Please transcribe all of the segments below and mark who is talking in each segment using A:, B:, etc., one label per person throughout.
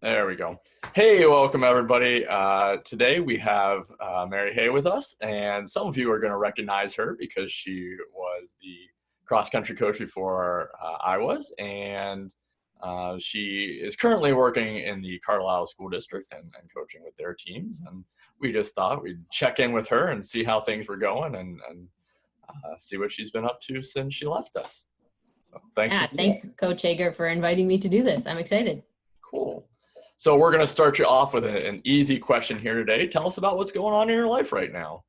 A: There we go. Hey, welcome everybody. Today we have Mary Hay with us, and some of you are going to recognize her because she was the cross-country coach before I was, and she is currently working in the Carlisle School District and coaching with their teams. And we just thought we'd check in with her and see how things were going and see what she's been up to since she left us. So
B: thanks, Coach Hager, for inviting me to do this. I'm excited.
A: Cool. So we're going to start you off with an easy question here today. Tell us about what's going on in your life right now.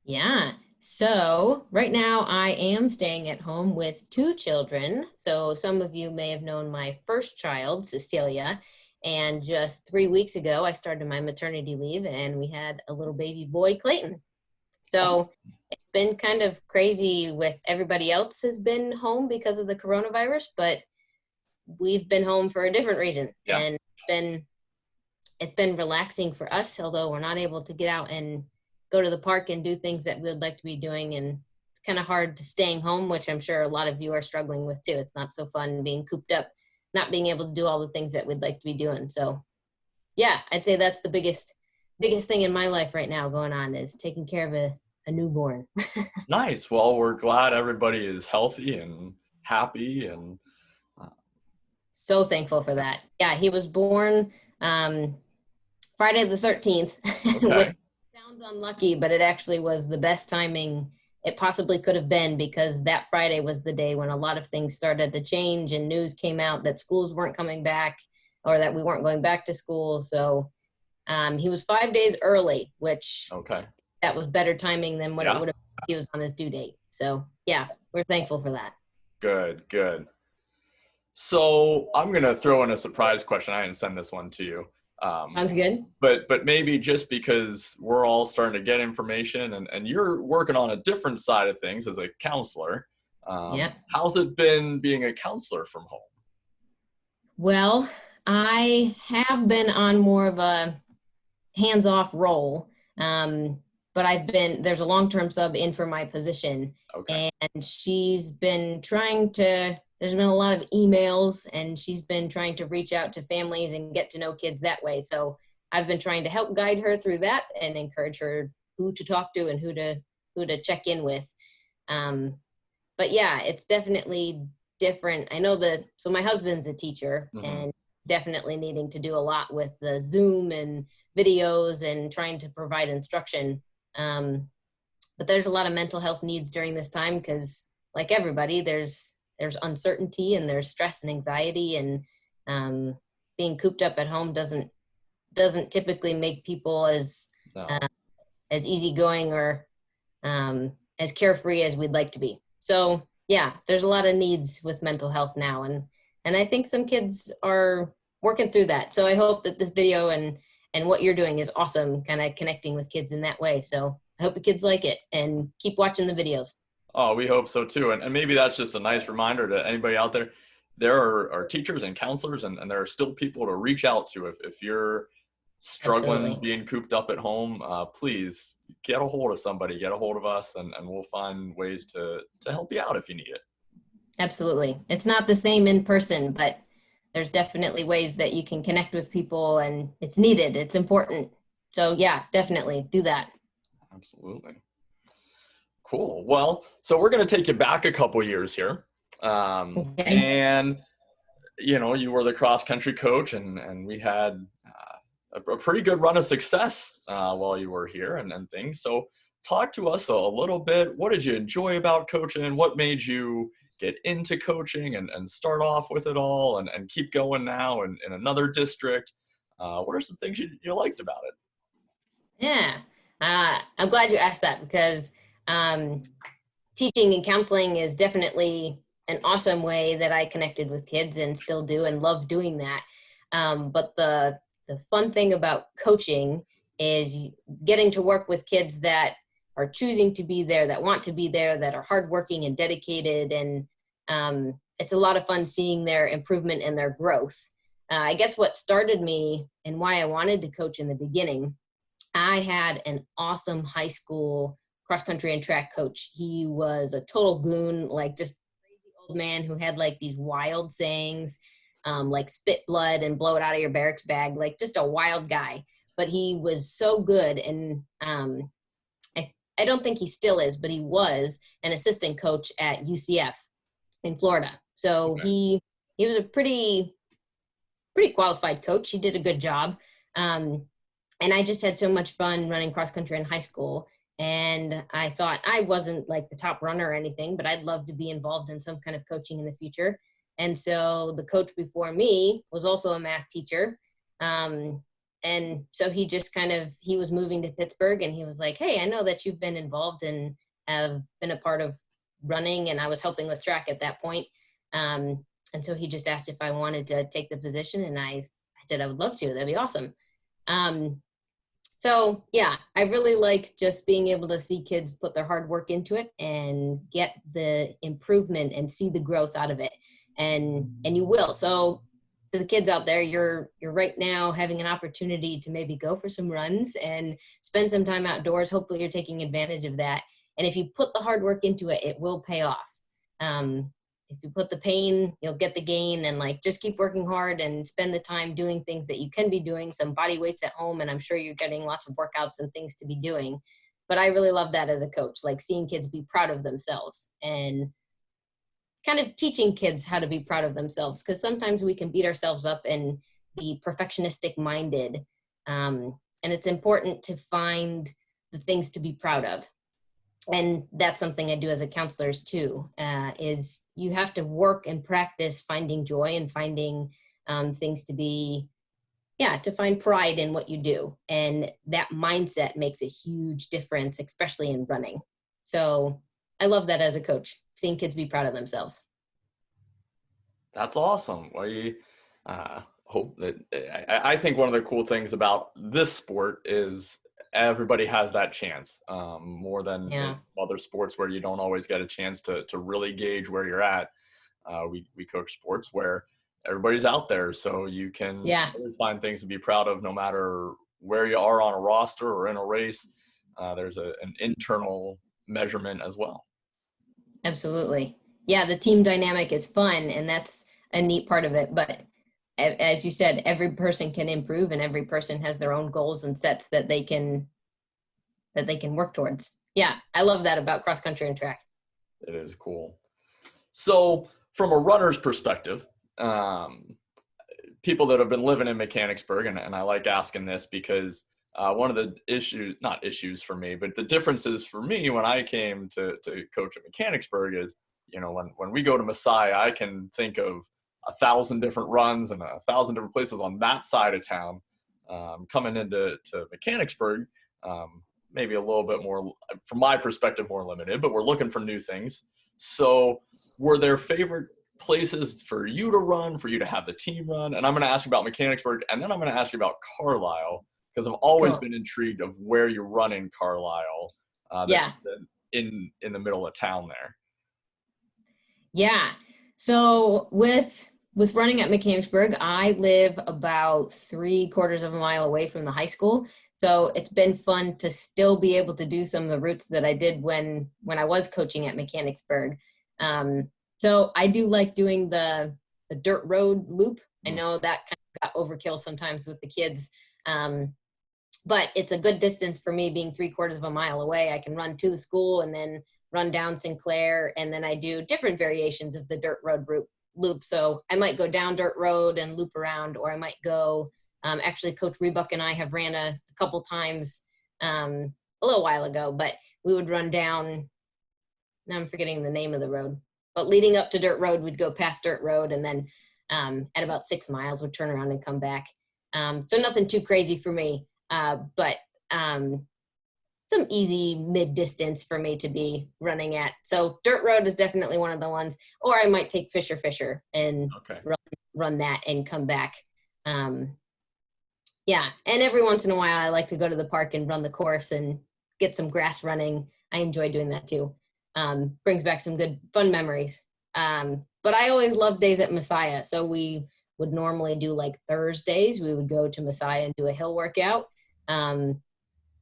B: Yeah. So right now I am staying at home with two children. So some of you may have known my first child, Cecilia, and just 3 weeks ago I started my maternity leave and we had a little baby boy, Clayton. So it's been kind of crazy with everybody else has been home because of the coronavirus, but we've been home for a different reason.
A: Yeah.
B: And it's been relaxing for us, although we're not able to get out and go to the park and do things that we would like to be doing. And it's kind of hard to staying home, which I'm sure a lot of you are struggling with too. It's not so fun being cooped up, not being able to do all the things that we'd like to be doing. So yeah, I'd say that's the biggest thing in my life right now going on is taking care of a newborn.
A: Nice. Well, we're glad everybody is healthy and happy and
B: so thankful for that. Yeah, he was born Friday the 13th,
A: okay.
B: which sounds unlucky, but it actually was the best timing it possibly could have been because that Friday was the day when a lot of things started to change and news came out that schools weren't coming back or that we weren't going back to school. So he was 5 days early, which that was better timing than what it would have been if he was on his due date. So yeah, we're thankful for that.
A: Good. So I'm going to throw in a surprise question. I didn't send this one to you.
B: Sounds good.
A: But maybe just because we're all starting to get information and you're working on a different side of things as a counselor. How's it been being a counselor from home?
B: Well, I have been on more of a hands-off role, but there's a long-term sub in for my position.
A: Okay.
B: And she's been there's been a lot of emails and she's been trying to reach out to families and get to know kids that way. So I've been trying to help guide her through that and encourage her who to talk to and who to check in with. But yeah, it's definitely different. I know so my husband's a teacher and definitely needing to do a lot with the Zoom and videos and trying to provide instruction. But there's a lot of mental health needs during this time because like everybody, there's uncertainty and there's stress and anxiety and being cooped up at home doesn't typically make people as easygoing or as carefree as we'd like to be. So yeah, there's a lot of needs with mental health now. And I think some kids are working through that. So I hope that this video and what you're doing is awesome, kind of connecting with kids in that way. So I hope the kids like it and keep watching the videos.
A: Oh, we hope so too. And maybe that's just a nice reminder to anybody out there. There are teachers and counselors and there are still people to reach out to. If you're struggling being cooped up at home, please get a hold of somebody, get a hold of us, and we'll find ways to help you out if you need it.
B: Absolutely. It's not the same in person, but there's definitely ways that you can connect with people and it's needed. It's important. So yeah, definitely do that.
A: Absolutely. Cool. Well, so we're going to take you back a couple years here. And, you were the cross-country coach and we had a pretty good run of success while you were here and things. So talk to us a little bit. What did you enjoy about coaching? What made you get into coaching and start off with it all and keep going now in another district? What are some things you liked about it?
B: Yeah, I'm glad you asked that because teaching and counseling is definitely an awesome way that I connected with kids and still do and love doing that. But the fun thing about coaching is getting to work with kids that are choosing to be there, that want to be there, that are hardworking and dedicated. And it's a lot of fun seeing their improvement and their growth. I guess what started me and why I wanted to coach in the beginning, I had an awesome high school cross-country and track coach. He was a total goon, like just a crazy old man who had like these wild sayings. like spit blood and blow it out of your barracks bag, like just a wild guy. But he was so good. And I don't think he still is, but he was an assistant coach at UCF in Florida. So
A: Okay.
B: he was a pretty qualified coach. He did a good job. And I just had so much fun running cross country in high school. And I thought I wasn't like the top runner or anything, but I'd love to be involved in some kind of coaching in the future. And so the coach before me was also a math teacher. And so he just he was moving to Pittsburgh, and he was like, hey, I know that you've been involved and have been a part of running. And I was helping with track at that point. And so he just asked if I wanted to take the position. And I said, I would love to. That'd be awesome. So yeah, I really like just being able to see kids put their hard work into it and get the improvement and see the growth out of it. And you will. So to the kids out there, you're right now having an opportunity to maybe go for some runs and spend some time outdoors. Hopefully you're taking advantage of that. And if you put the hard work into it, it will pay off. If you put the pain, you'll get the gain, and like just keep working hard and spend the time doing things that you can be doing, some body weights at home. And I'm sure you're getting lots of workouts and things to be doing. But I really love that as a coach, like seeing kids be proud of themselves and kind of teaching kids how to be proud of themselves. Because sometimes we can beat ourselves up and be perfectionistic minded. And it's important to find the things to be proud of. And that's something I do as a counselor too, is you have to work and practice finding joy and finding things to find pride in what you do. And that mindset makes a huge difference, especially in running. So I love that as a coach, seeing kids be proud of themselves.
A: That's awesome. We hope that I think one of the cool things about this sport is everybody has that chance, more than other sports where you don't always get a chance to really gauge where you're at. We coach sports where everybody's out there, so you can always find things to be proud of no matter where you are on a roster or in a race. There's an internal measurement as well.
B: Absolutely. Yeah, the team dynamic is fun, and that's a neat part of it. But as you said, every person can improve, and every person has their own goals and sets that they can work towards. Yeah, I love that about cross country and track.
A: It is cool. So from a runner's perspective, people that have been living in Mechanicsburg, and I like asking this because one of the not issues for me, but the differences for me when I came to coach at Mechanicsburg is, when we go to Messiah, I can think of 1,000 different runs and 1,000 different places on that side of town. Coming into Mechanicsburg, maybe a little bit more, from my perspective, more limited, but we're looking for new things. So were there favorite places for you to run, for you to have the team run? And I'm going to ask you about Mechanicsburg, and then I'm going to ask you about Carlisle, because I've always been intrigued of where you're running Carlisle, in the middle of town there.
B: Yeah. So with running at Mechanicsburg, I live about 3/4 of a mile away from the high school. So it's been fun to still be able to do some of the routes that I did when I was coaching at Mechanicsburg. So I do like doing the dirt road loop. I know that kind of got overkill sometimes with the kids. But it's a good distance for me, being 3/4 of a mile away. I can run to the school and then run down Sinclair. And then I do different variations of the dirt road loop. So I might go down dirt road and loop around, or I might go, actually Coach Rebuck and I have ran a couple times a little while ago, but we would run down, now I'm forgetting the name of the road, but leading up to dirt road, we'd go past dirt road, and then at about 6 miles, we'd turn around and come back. So nothing too crazy for me, but some easy mid-distance for me to be running at. So dirt road is definitely one of the ones, or I might take Fisher and run that and come back. Yeah, and every once in a while, I like to go to the park and run the course and get some grass running. I enjoy doing that too. Brings back some good, fun memories. But I always love days at Messiah. So we would normally do like Thursdays. We would go to Messiah and do a hill workout.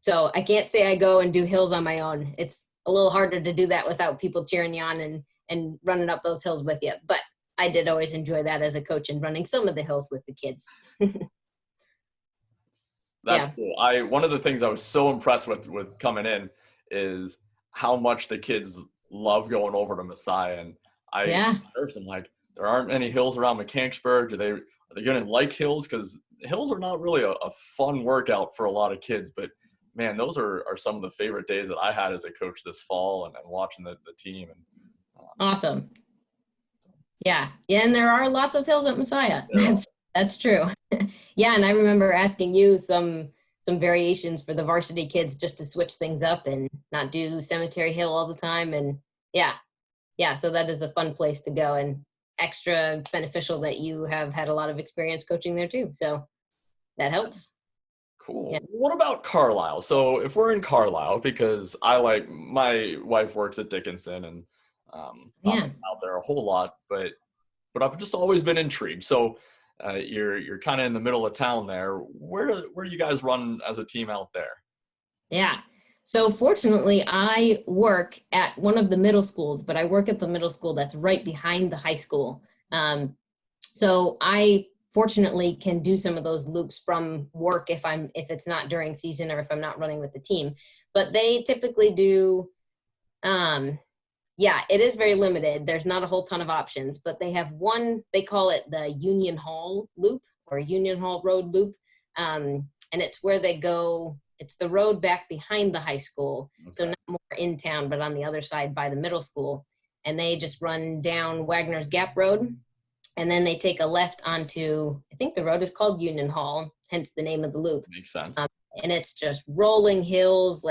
B: So I can't say I go and do hills on my own. It's a little harder to do that without people cheering you on and running up those hills with you. But I did always enjoy that as a coach and running some of the hills with the kids.
A: That's cool. One of the things I was so impressed with coming in is how much the kids love going over to Messiah. And I heard some like, there aren't any hills around Mechanicsburg. Are they going to like hills? Because hills are not really a fun workout for a lot of kids. But man, those are some of the favorite days that I had as a coach this fall, and watching the team. And
B: awesome. Yeah. And there are lots of hills at Messiah. That's true. Yeah. And I remember asking you some variations for the varsity kids just to switch things up and not do Cemetery Hill all the time. And yeah. So that is a fun place to go, and extra beneficial that you have had a lot of experience coaching there too. So that helps.
A: Cool. Yeah. What about Carlisle? So if we're in Carlisle, because my wife works at Dickinson, and not out there a whole lot, but I've just always been intrigued. So you're kind of in the middle of town there. Where do you guys run as a team out there?
B: Yeah. So fortunately, I work at one of the middle schools, but I work at the middle school that's right behind the high school. So I fortunately can do some of those loops from work if it's not during season or if I'm not running with the team. But they typically do, it is very limited. There's not a whole ton of options, but they have one, they call it the Union Hall loop or Union Hall Road loop. And it's where they go, it's the road back behind the high school. Okay. So not more in town, but on the other side by the middle school. And they just run down Wagner's Gap Road. And then they take a left onto, I think the road is called Union Hall, hence the name of the loop.
A: Makes sense.
B: And it's just rolling hills,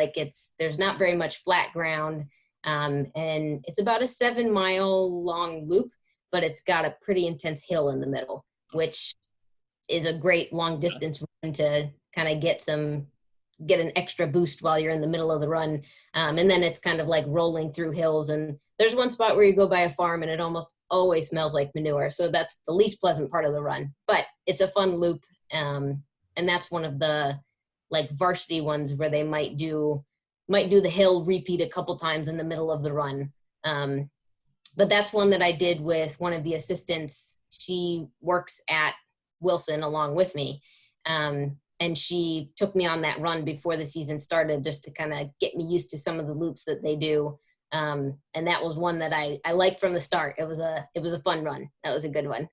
B: there's not very much flat ground. And it's about a 7-mile long loop, but it's got a pretty intense hill in the middle, which is a great long distance run to kind of get an extra boost while you're in the middle of the run. And then it's kind of like rolling through hills. And there's one spot where you go by a farm and it almost always smells like manure. So that's the least pleasant part of the run, but it's a fun loop. And that's one of the like varsity ones where they might do the hill repeat a couple times in the middle of the run. But that's one that I did with one of the assistants. She works at Wilson along with me. And she took me on that run before the season started just to kind of get me used to some of the loops that they do. And that was one that I liked from the start. It was a fun run. That was a good one.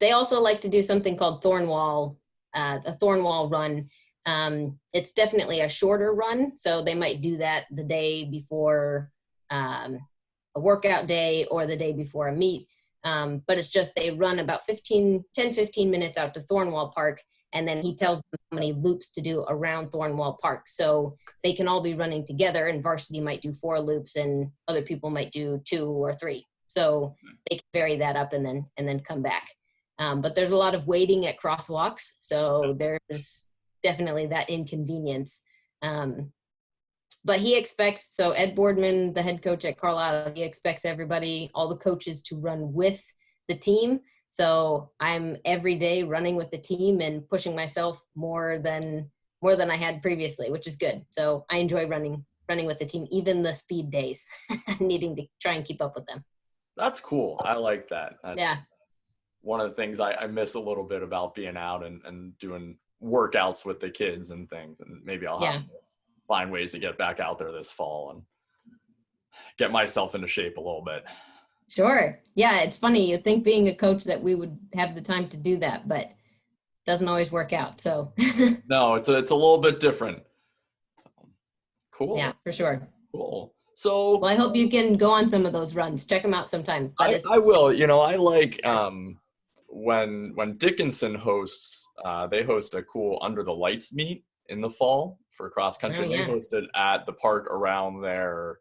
B: They also like to do something called a Thornwall run. It's definitely a shorter run. So they might do that the day before a workout day or the day before a meet. But it's just they run about 10-15 minutes out to Thornwall Park. And then he tells them how many loops to do around Thornwall Park. So they can all be running together, and varsity might do 4 loops and other people might do 2 or 3. So they can vary that up and then come back. But there's a lot of waiting at crosswalks. So there's definitely that inconvenience. But he expects, so Ed Boardman, the head coach at Carlisle, he expects all the coaches to run with the team. So I'm every day running with the team and pushing myself more than I had previously, which is good. So I enjoy running with the team, even the speed days, needing to try and keep up with them.
A: That's cool. I like that. That's one of the things I miss a little bit about being out and doing workouts with the kids and things. And maybe I'll have to find ways to get back out there this fall and get myself into shape a little bit.
B: Sure. Yeah, it's funny. You'd think being a coach that we would have the time to do that, but it doesn't always work out. So
A: no, it's a little bit different. Cool.
B: Yeah, for sure.
A: Cool. So
B: well, I hope you can go on some of those runs. Check them out sometime.
A: I will. I like when Dickinson hosts, they host a cool Under the Lights meet in the fall for cross country. They hosted at the park around their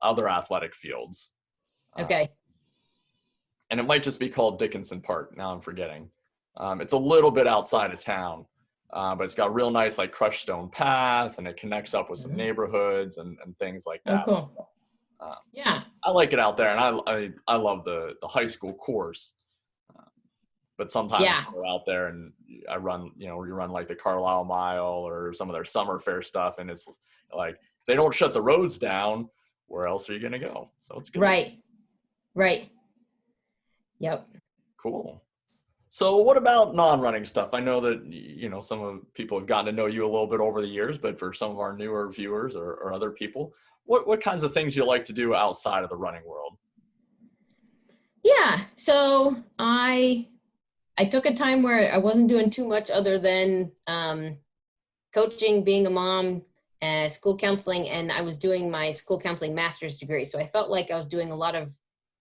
A: other athletic fields.
B: Okay.
A: And it might just be called Dickinson Park. Now I'm forgetting. It's a little bit outside of town, but it's got a real nice like crushed stone path, and it connects up with some neighborhoods and things like that.
B: Oh, cool.
A: So, I like it out there, and I love the high school course. But sometimes we're out there and I run, you run like the Carlisle Mile or some of their summer fair stuff, and it's like if they don't shut the roads down, where else are you going to go? So it's good.
B: Right. Yep.
A: Cool. So what about non-running stuff? I know that, you know, some of people have gotten to know you a little bit over the years, but for some of our newer viewers or other people, what kinds of things you like to do outside of the running world?
B: Yeah. So I took a time where I wasn't doing too much other than coaching, being a mom, school counseling, and I was doing my school counseling master's degree. So I felt like I was doing a lot of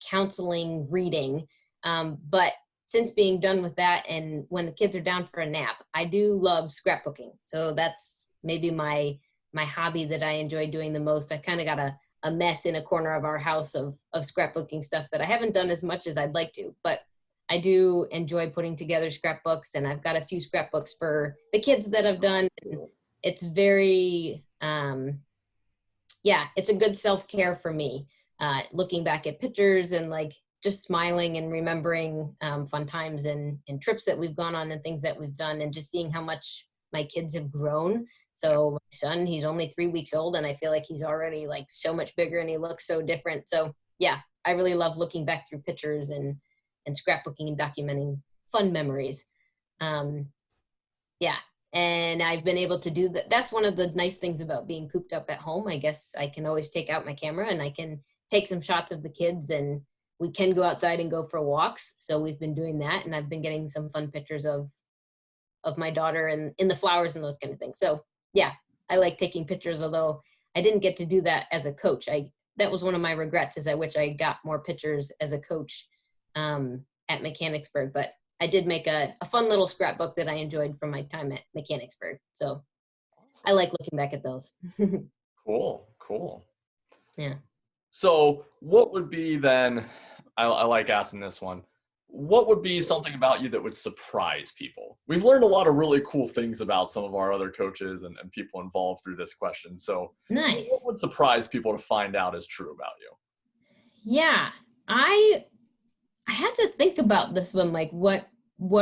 B: counseling reading. But since being done with that, and when the kids are down for a nap, I do love scrapbooking. So that's maybe my hobby that I enjoy doing the most. I kind of got a mess in a corner of our house of scrapbooking stuff that I haven't done as much as I'd like to, but I do enjoy putting together scrapbooks, and I've got a few scrapbooks for the kids that I've done. It's very, yeah, it's a good self-care for me. Looking back at pictures and like just smiling and remembering fun times and trips that we've gone on and things that we've done, and just seeing how much my kids have grown. So my son, he's only 3 weeks old, and I feel like he's already like so much bigger and he looks so different. So yeah, I really love looking back through pictures and scrapbooking and documenting fun memories. Um, yeah, and I've been able to do that. That's one of the nice things about being cooped up at home. I guess I can always take out my camera and I can take some shots of the kids, and we can go outside and go for walks. So we've been doing that, and I've been getting some fun pictures of my daughter and in the flowers and those kind of things. So yeah, I like taking pictures, although I didn't get to do that as a coach. That was one of my regrets, is I wish I got more pictures as a coach at Mechanicsburg, but I did make a fun little scrapbook that I enjoyed from my time at Mechanicsburg. So I like looking back at those.
A: Cool, cool.
B: Yeah.
A: So what would be then, I like asking this one, what would be something about you that would surprise people? We've learned a lot of really cool things about some of our other coaches and people involved through this question. So what
B: Nice.
A: would surprise people to find out is true about you?
B: Yeah. I had to think about this one, like what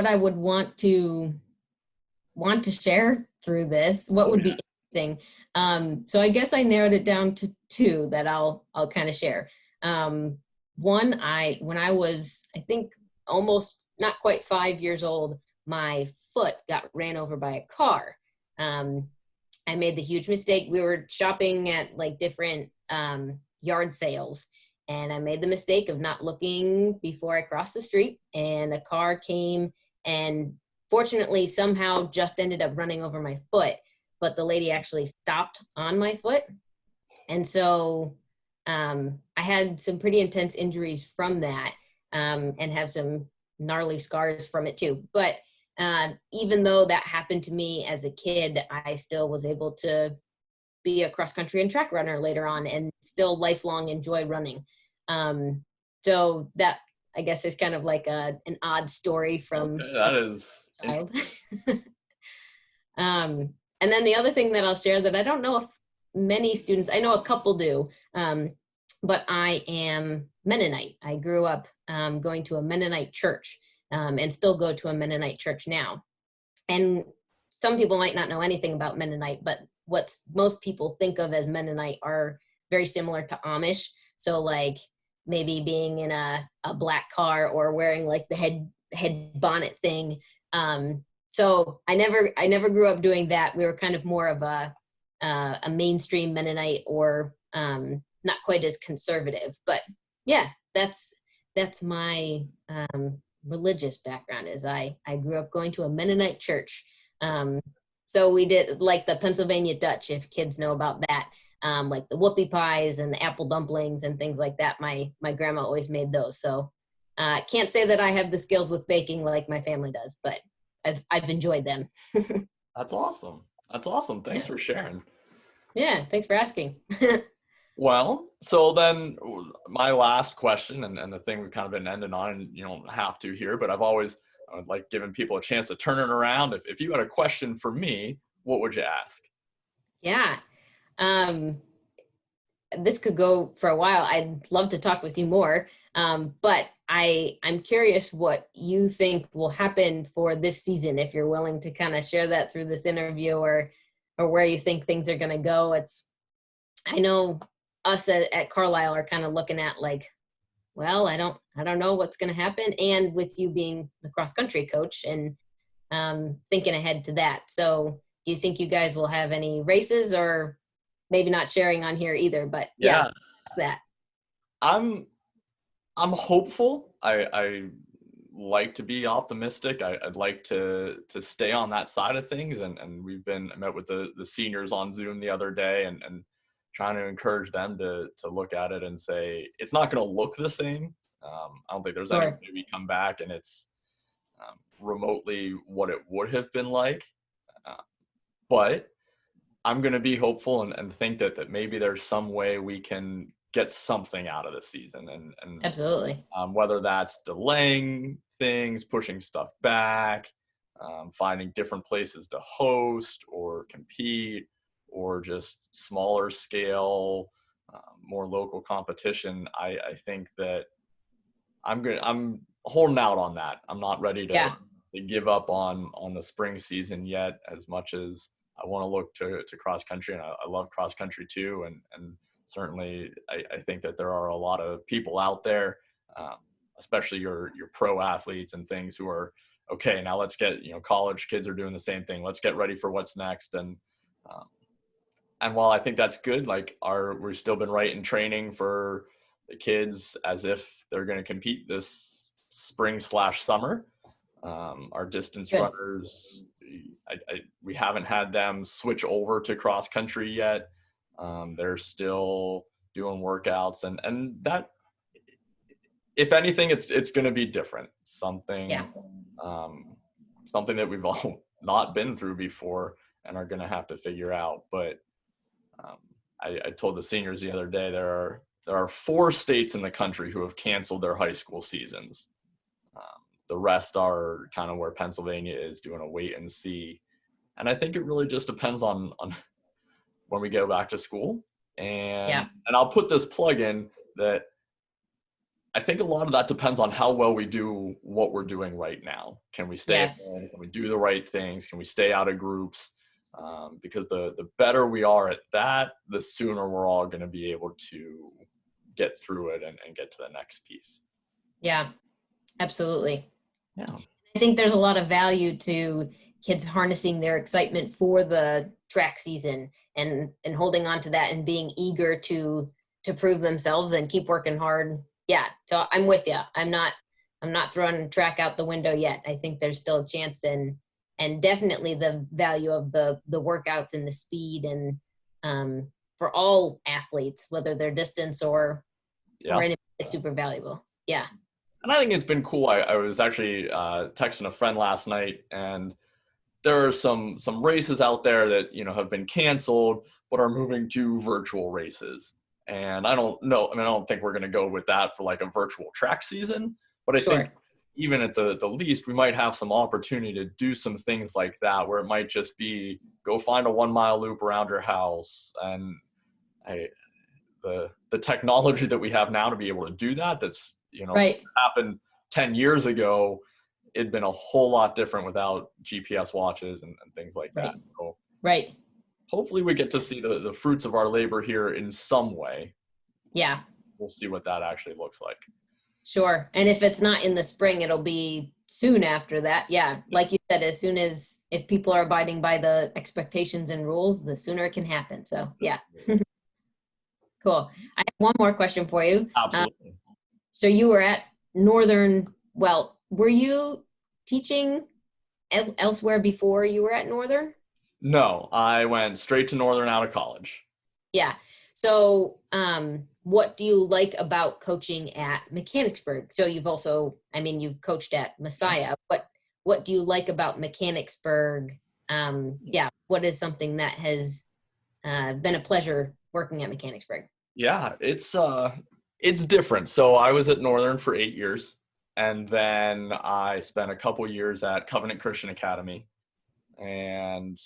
B: I would want to share through this, what would be interesting. So I guess I narrowed it down to two that I'll kind of share. One, when I was, I think, almost not quite 5 years old, my foot got ran over by a car. I made the huge mistake. We were shopping at like different yard sales, and I made the mistake of not looking before I crossed the street, and a car came and fortunately somehow just ended up running over my foot, but the lady actually stopped on my foot. And so I had some pretty intense injuries from that, and have some gnarly scars from it too. But even though that happened to me as a kid, I still was able to be a cross country and track runner later on, and still lifelong enjoy running. So that, I guess, is kind of like an odd story from
A: Okay, that is
B: a child. And then the other thing that I'll share, that I don't know if many students, I know a couple do, but I am Mennonite. I grew up going to a Mennonite church, and still go to a Mennonite church now. And some people might not know anything about Mennonite, but what most people think of as Mennonite are very similar to Amish. So like maybe being in a black car or wearing like the head bonnet thing. So I never grew up doing that. We were kind of more of a mainstream Mennonite, or not quite as conservative. But yeah, that's my religious background. Is I grew up going to a Mennonite church. So we did like the Pennsylvania Dutch, if kids know about that. Like the whoopie pies and the apple dumplings and things like that. My grandma always made those. So can't say that I have the skills with baking like my family does, but I've enjoyed them.
A: That's awesome. That's awesome. Thanks for
B: Yes.
A: sharing.
B: Yeah, thanks for asking.
A: Well, so then my last question, and the thing we've kind of been ending on, and you don't have to here, but I would like giving people a chance to turn it around. If you had a question for me, what would you ask?
B: Yeah. Um, this could go for a while. I'd love to talk with you more. But I'm curious what you think will happen for this season, if you're willing to kind of share that through this interview, or where you think things are going to go. I know us at Carlisle are kind of looking at like well, I don't know what's going to happen. And with you being the cross country coach and thinking ahead to that. So do you think you guys will have any races, or maybe not sharing on here either, but yeah,
A: Yeah,
B: that.
A: I'm hopeful. I like to be optimistic. I'd like to stay on that side of things. And I met with the seniors on Zoom the other day and trying to encourage them to look at it and say, it's not going to look the same. I don't think there's any way
B: Sure.
A: we come back and it's remotely what it would have been like. Uh, but I'm going to be hopeful and think that maybe there's some way we can get something out of the season. And
B: Absolutely.
A: whether that's delaying things, pushing stuff back, finding different places to host or compete, or just smaller scale, more local competition. I think that I'm holding out on that. I'm not ready
B: Yeah.
A: to give up on the spring season yet, as much as I want to look to cross country, and I love cross country too. And certainly I think that there are a lot of people out there, especially your pro athletes and things, who are okay. Now let's get, college kids are doing the same thing. Let's get ready for what's next. Um, and while I think that's good, like we've still been right in training for the kids as if they're going to compete this spring/summer. Our distance
B: Good.
A: runners, we haven't had them switch over to cross country yet. They're still doing workouts, and that, if anything, it's going to be different.
B: Yeah.
A: Something that we've all not been through before and are going to have to figure out. But um, I told the seniors the other day, there are 4 states in the country who have canceled their high school seasons. The rest are kind of where Pennsylvania is, doing a wait and see. And I think it really just depends on when we go back to school.
B: Yeah.
A: And I'll put this plug in that I think a lot of that depends on how well we do what we're doing right now. Can we stay at
B: Yes.
A: home? Can we do the right things? Can we stay out of groups? Because the better we are at that, the sooner we're all going to be able to get through it and get to the next piece.
B: Yeah, absolutely.
A: Yeah.
B: I think there's a lot of value to kids harnessing their excitement for the track season and holding on to that and being eager to prove themselves and keep working hard. Yeah, so I'm with you. I'm not throwing track out the window yet. I think there's still a chance, and definitely the value of the workouts and the speed, and for all athletes, whether they're distance or any, is super valuable. Yeah.
A: And I think it's been cool. I was actually texting a friend last night, and there are some races out there that have been canceled but are moving to virtual races. And I don't know. I mean, I don't think we're going to go with that for like a virtual track season. But I think even at the least, we might have some opportunity to do some things like that, where it might just be go find a 1-mile loop around your house. And the technology that we have now to be able to do that, that's happened 10 years ago, it'd been a whole lot different without GPS watches and things like that. So hopefully we get to see the fruits of our labor here in some way.
B: Yeah.
A: We'll see what that actually looks like.
B: Sure. And if it's not in the spring, it'll be soon after that. Yeah. Like you said, as soon as, if people are abiding by the expectations and rules, the sooner it can happen. So yeah. Cool. I have one more question for you.
A: Absolutely.
B: So you were at Northern, well, were you teaching elsewhere before you were at Northern?
A: No, I went straight to Northern out of college.
B: Yeah. So what do you like about coaching at Mechanicsburg? So you've also, I mean, you've coached at Messiah. What do you like about Mechanicsburg? Yeah. What is something that has been a pleasure working at Mechanicsburg?
A: Yeah, it's different. So I was at Northern for 8 years, and then I spent a couple years at Covenant Christian Academy, and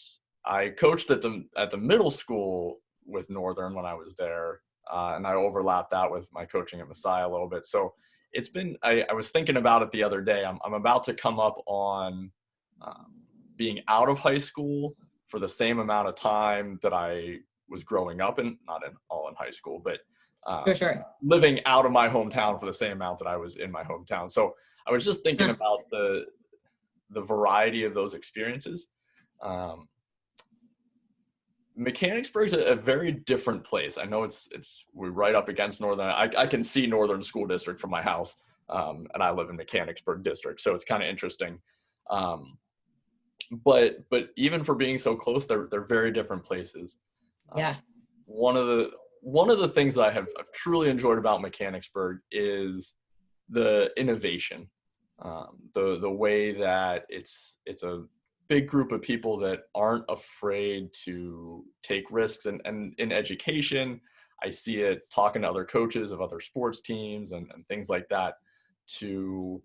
A: I coached at the middle school with Northern when I was there, and I overlapped that with my coaching at Messiah a little bit. So it's been, I was thinking about it the other day. I'm about to come up on being out of high school for the same amount of time that I was growing up in, not in all in high school, but
B: Sure.
A: living out of my hometown for the same amount that I was in my hometown. So I was just thinking about the variety of those experiences. Mechanicsburg's a very different place. I know we're right up against Northern. I can see Northern School District from my house, and I live in Mechanicsburg District, so it's kind of interesting. But even for being so close, they're very different places.
B: Yeah.
A: One of the things that I've truly enjoyed about Mechanicsburg is the innovation, the way that it's a big group of people that aren't afraid to take risks. And in education, I see it talking to other coaches of other sports teams and things like that, to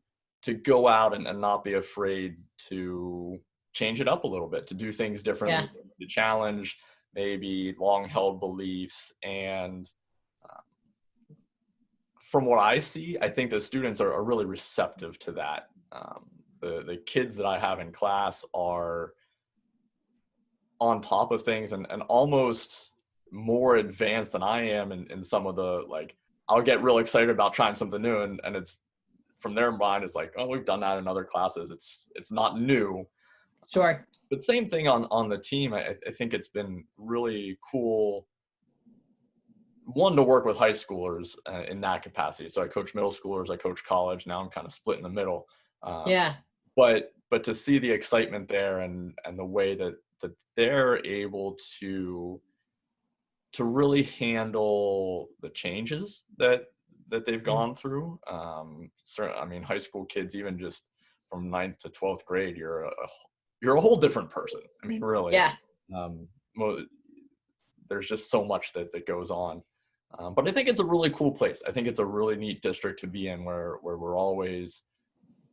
A: go out and not be afraid to change it up a little bit, to do things differently, to challenge maybe long held beliefs. And from what I see, I think the students are really receptive to that. The kids that I have in class are on top of things and almost more advanced than I am in some of the, like, I'll get real excited about trying something new, and it's from their mind, it's like, oh, we've done that in other classes. It's not new.
B: Sure.
A: But same thing on the team. I think it's been really cool, one, to work with high schoolers in that capacity. So I coach middle schoolers, I coach college. Now I'm kind of split in the middle. But to see the excitement there and the way that they're able to really handle the changes that they've gone through. Certainly, I mean, high school kids, even just from 9th to 12th grade, you're a whole different person. I mean, really.
B: Yeah.
A: There's just so much that goes on. But I think it's a really cool place. I think it's a really neat district to be in, where we're always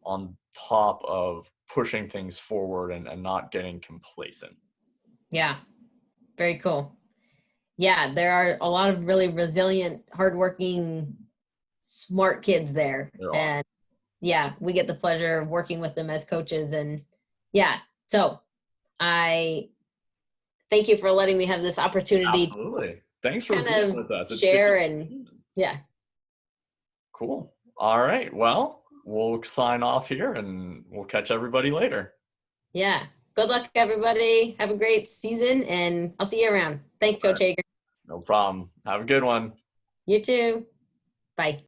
A: on top of pushing things forward and not getting complacent.
B: Yeah. Very cool. Yeah, there are a lot of really resilient, hardworking, smart kids there. And yeah, we get the pleasure of working with them as coaches. And yeah, so I thank you for letting me have this opportunity.
A: Absolutely. Thanks for
B: kind
A: being
B: of
A: with us.
B: Share and yeah.
A: Cool. All right. Well, we'll sign off here and we'll catch everybody later.
B: Yeah. Good luck, everybody. Have a great season, and I'll see you around. Thanks, Coach Hager.
A: No problem. Have a good one.
B: You too. Bye.